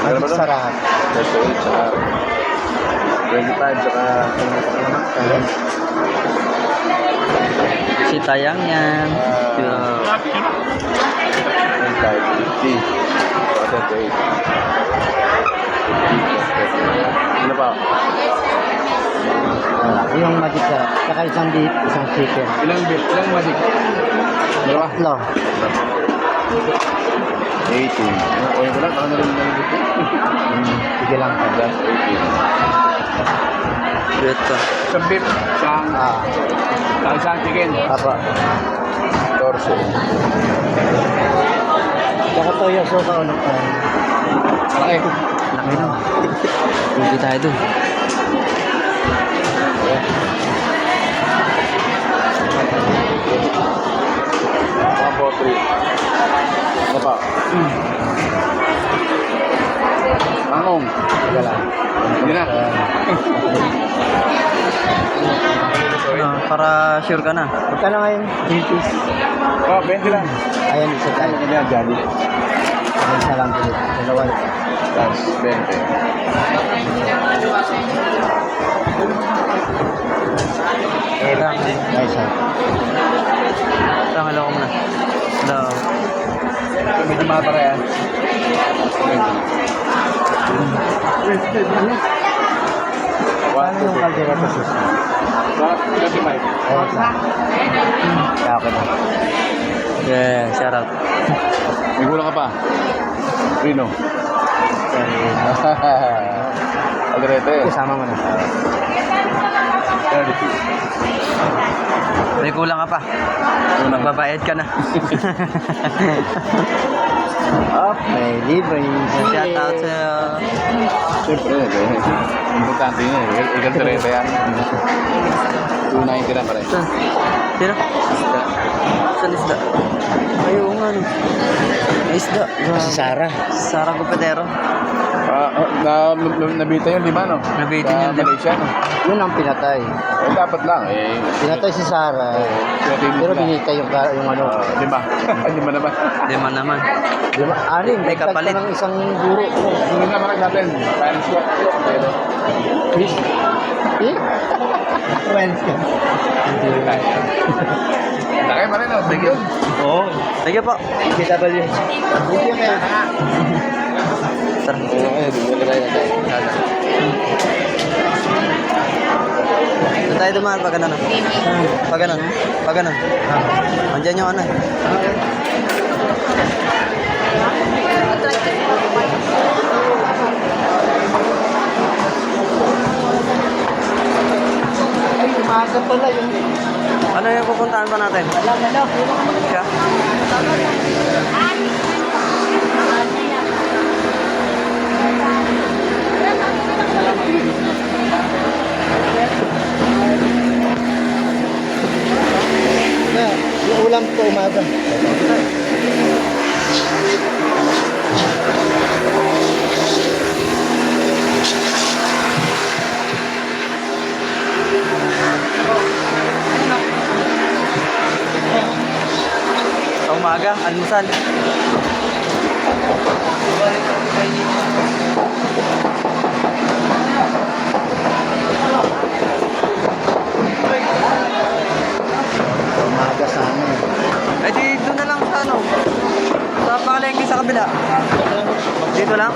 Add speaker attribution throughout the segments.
Speaker 1: Magic sarap.
Speaker 2: 38 saka 25 saka
Speaker 3: Si Tayang yan. Yeah.
Speaker 2: 50. Saka 38. Ano pa?
Speaker 1: Yung magic sarap. Saka isang beef, isang chicken.
Speaker 2: Ilang bit? Ilang magic? Dalawa?
Speaker 1: Tatlo.
Speaker 2: 18. Okay ko lang. Baka narinig ko.
Speaker 1: Sige lang ka.
Speaker 2: Plus 18.
Speaker 3: Ito.
Speaker 2: Isang beef. Isang isang chicken.
Speaker 1: Apa.
Speaker 2: 14.
Speaker 1: Saka toyo suka ulit tayo.
Speaker 2: Malaki.
Speaker 3: Laki nun. Hindi tayo dun.
Speaker 2: Mga 43. Ano pa? Angong.
Speaker 1: Sige lang.
Speaker 2: Hindi na.
Speaker 3: Para sure ka na.
Speaker 1: Magkano ngayon? 20s.
Speaker 2: Oh, 20 lang.
Speaker 1: Ayan, isa tayo.
Speaker 2: Ano yan, Johnny?
Speaker 1: Ayan, isa lang dito. Dalawa ito.
Speaker 2: Plus 20.
Speaker 3: Tang.
Speaker 1: Ay, isa.
Speaker 3: Tang, hello ko muna. Hello.
Speaker 2: Medyo matara yan.
Speaker 1: Paano yung kaldera to sis?
Speaker 2: 25.
Speaker 1: Ayan, isa. Kaya ako na.
Speaker 3: Yeah, shout out.
Speaker 2: May kulang ka pa? Rino. Alrete.
Speaker 1: Kasama mo na.
Speaker 2: 32.
Speaker 3: May kulang ka pa. Magbabayad ka na.
Speaker 1: Up, may libre.
Speaker 3: Shout out sa...
Speaker 2: Siyempre, importante yun eh. Igal tereta yan. 290 na pare.
Speaker 3: Saan? Sino? Isda. Saan isda? Ay, oo nga no. May isda.
Speaker 1: Si Sarah.
Speaker 3: Sarah Gupetero.
Speaker 2: Nabita yung 5, no?
Speaker 3: Nabita
Speaker 2: Sa
Speaker 3: yung 5.
Speaker 2: Malaysia, no?
Speaker 1: Yun ang pinatay.
Speaker 2: Eh, dapat lang, eh.
Speaker 1: Pinatay si Sarah. Pero binita yung ano.
Speaker 2: 5. 5 naman.
Speaker 3: Di man naman.
Speaker 1: Di ba? Anim,
Speaker 3: May
Speaker 1: nagtag
Speaker 3: kapalit.
Speaker 1: ka ng isang guro.
Speaker 2: Sunod na mga natin. Parents ko. Pero,
Speaker 1: Fish? Eh? Friends ka.
Speaker 2: laki pa rin, no? Big yun.
Speaker 1: Oo.
Speaker 3: Thank you po.
Speaker 1: PW. Hindi kaya.
Speaker 3: Tara. Doon tayo dumaan pag ano. Pag ano. Pag ano. Andiyan yung ano eh.
Speaker 1: Ay, umaga pala yung...
Speaker 3: Ano yung pupuntahan pa natin?
Speaker 1: Alam.
Speaker 3: Siya?
Speaker 1: Na, yung ulam ko umaga.
Speaker 3: Sa umaga, almusal.
Speaker 1: Umaga sana eh.
Speaker 3: Eh di doon na lang sa ano. Sa palengke sa kabila. Dito lang?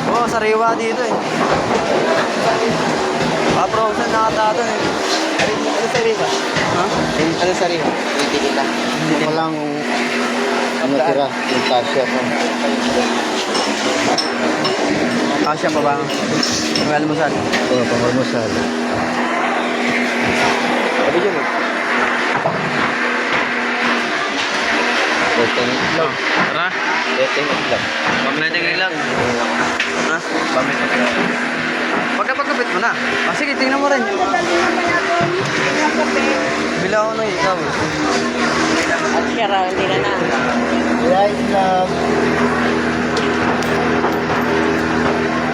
Speaker 3: Oo, sariwa dito eh. Frozen na kata doon eh.
Speaker 1: Ano sa riba?
Speaker 3: Ha?
Speaker 1: Ano sa riba? Hindi kita. Hindi ko lang ano tira, yung kasya ko.
Speaker 3: Kasya pa ba? Ang almusal.
Speaker 1: Oo, pang-almusal.
Speaker 3: Sabi dyan eh.
Speaker 1: Dating itlog.
Speaker 3: Tara.
Speaker 1: Dating itlog.
Speaker 3: Pamilitin ka lang. Ha? Pagkapagkapit mo na. Ah, sige, tingnan mo rin. Bila ako ng ikaw.
Speaker 4: At siya raw, hindi na na.
Speaker 1: Yeah, itlog.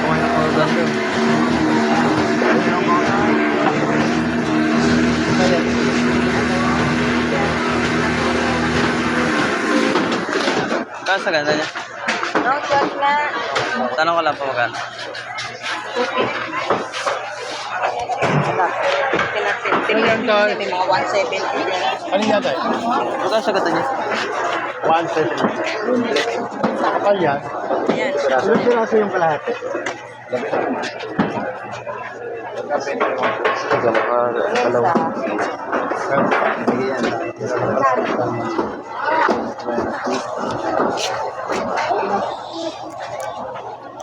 Speaker 3: Kumain ako ng dito. Magkano sa ganda niya?
Speaker 4: No, check na.
Speaker 3: Tanong ko lang po magkano.
Speaker 4: Wala. Tingnan may mga 170 din.
Speaker 1: Ano yata?
Speaker 3: Magkano sa ganda niya?
Speaker 1: 170. Kapal yan.
Speaker 4: Ayan.
Speaker 1: Ilang piraso yung kalahati?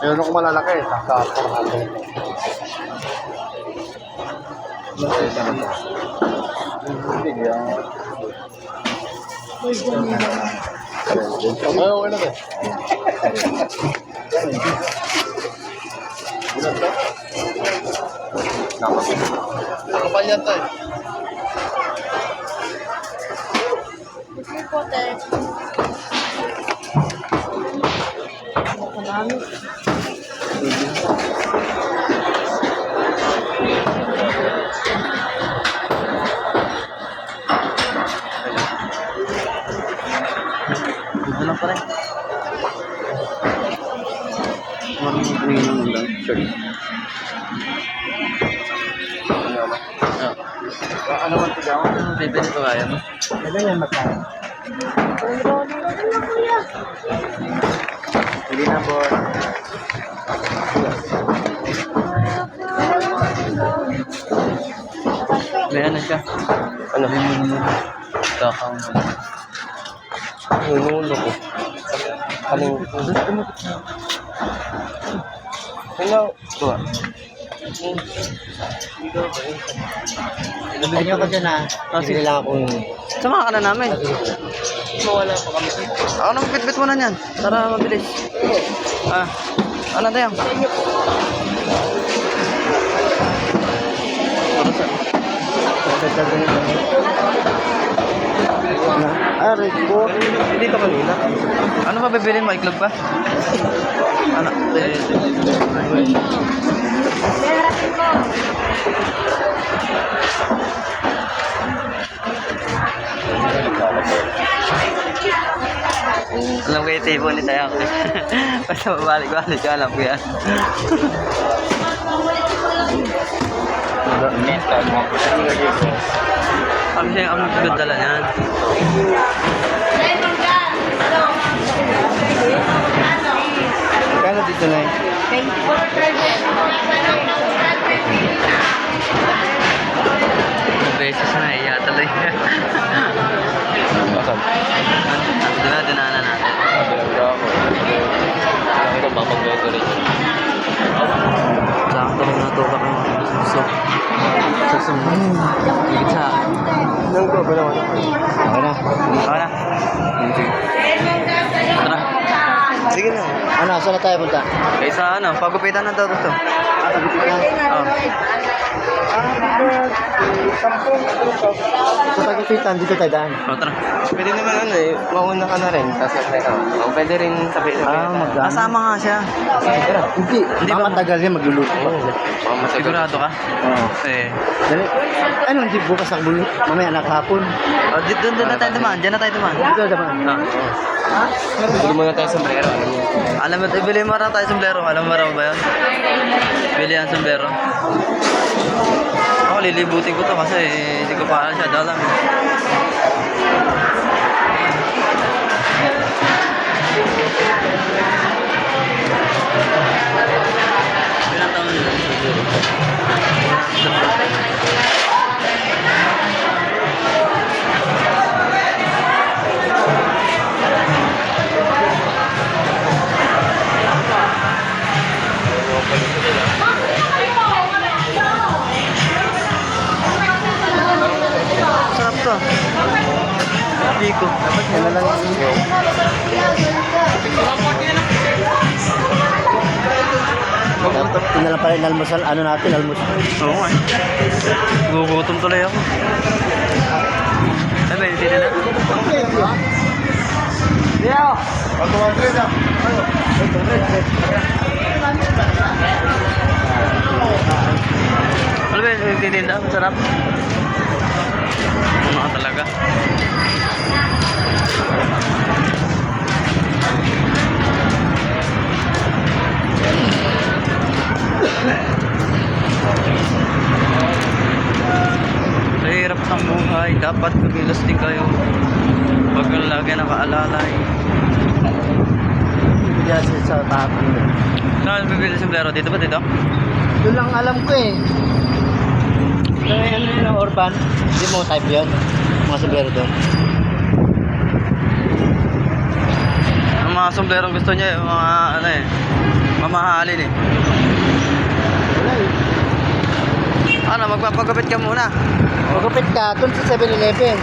Speaker 1: Meron akong malalaki, nasa 400. Ay, okay na ba? Nakapal yan tayo.
Speaker 3: Dito lang pa rin.
Speaker 1: Ano man tigaw?
Speaker 3: Bibili ko kaya mo.
Speaker 1: Ganyan magkano? Hindi na po.
Speaker 3: May ano siya?
Speaker 1: Ano?
Speaker 3: Kakao.
Speaker 1: Nunulo ko. Kaling... Hello. Tuwa. Ano ka dyan Sige lang akong...
Speaker 3: Sama ka na namin.
Speaker 1: Mawala pa kami.
Speaker 3: Ako nang bitbit mo na yan. Para mabilis. Ah. Ano tayo?
Speaker 1: Red Bull. Hindi ka kanina.
Speaker 3: Ano ba bibilin mo? Iklog ba? Ano? Alam ko yung table ni tayo. Basta mabalik-balik ko, alam ko yan. Kami siya yung aming dala niyan.
Speaker 1: Kano dito na
Speaker 3: Beses na iya tuloy.
Speaker 2: Asan?
Speaker 3: Dinaanan natin.
Speaker 2: Pinagda ako. Kailangan ko papagloto rin.
Speaker 3: Sakto rin natutok ng susok. Higit sa akin.
Speaker 1: Nang ko ba naman? Okay na.
Speaker 3: Okay na. Tara.
Speaker 1: Sige na. Ano, saan na tayo punta?
Speaker 3: Kaysa ano, pagupitan ng dato to. Oh.
Speaker 1: Sa Tagupitan, dito tayo daan.
Speaker 3: Oh, tara.
Speaker 2: Pwede naman ano eh, mauna ka na rin. Tapos pwede rin sabi-sabi.
Speaker 1: magdaan.
Speaker 3: Kasama nga siya.
Speaker 1: Hindi. Hindi ba matagal yan magluluto?
Speaker 3: Sigurado ka?
Speaker 1: Oo.
Speaker 3: Eh.
Speaker 1: Dali. Ano, hindi bukas ang bulo. Mamaya nakahapon.
Speaker 3: Oh, doon na tayo dumaan. Diyan na tayo dumaan.
Speaker 1: Dito naman.
Speaker 3: Ah.
Speaker 2: Bili muna tayo sombrero.
Speaker 3: Alam mo, ibili mo rin tayo sombrero. Alam mo rin ba yun? Bili ang sombrero. Ako, lilibutin ko to kasi hindi ko pa siya alam. Ilang taon na yun? Sarap to. Biko.
Speaker 1: Dapat yan na lang yung Ito na lang pala yung almusal. Ano natin, almusal.
Speaker 3: Oo nga. Gugutom tuloy ako. Sabi, hindi na.
Speaker 1: Yeah! Pag-100 na.
Speaker 3: Alam mo, yung titinda, masarap. Ano ka talaga. ang buhay, dapat kumilos din kayo. Huwag kang lagi nakaalalay.
Speaker 1: Bigyan siya sa tapo.
Speaker 3: Saan bibili sa sombrero? Dito ba dito?
Speaker 1: Yun lang alam ko eh. Ano yun, Orban? Hindi mo type yun. Mga sombrero doon.
Speaker 3: Ang mga somblerong gusto niya, yung mga ano eh, mamahalin eh.
Speaker 1: Wala eh.
Speaker 3: Ano, magpapagupit ka muna.
Speaker 1: Magupit ka doon sa 7-Eleven.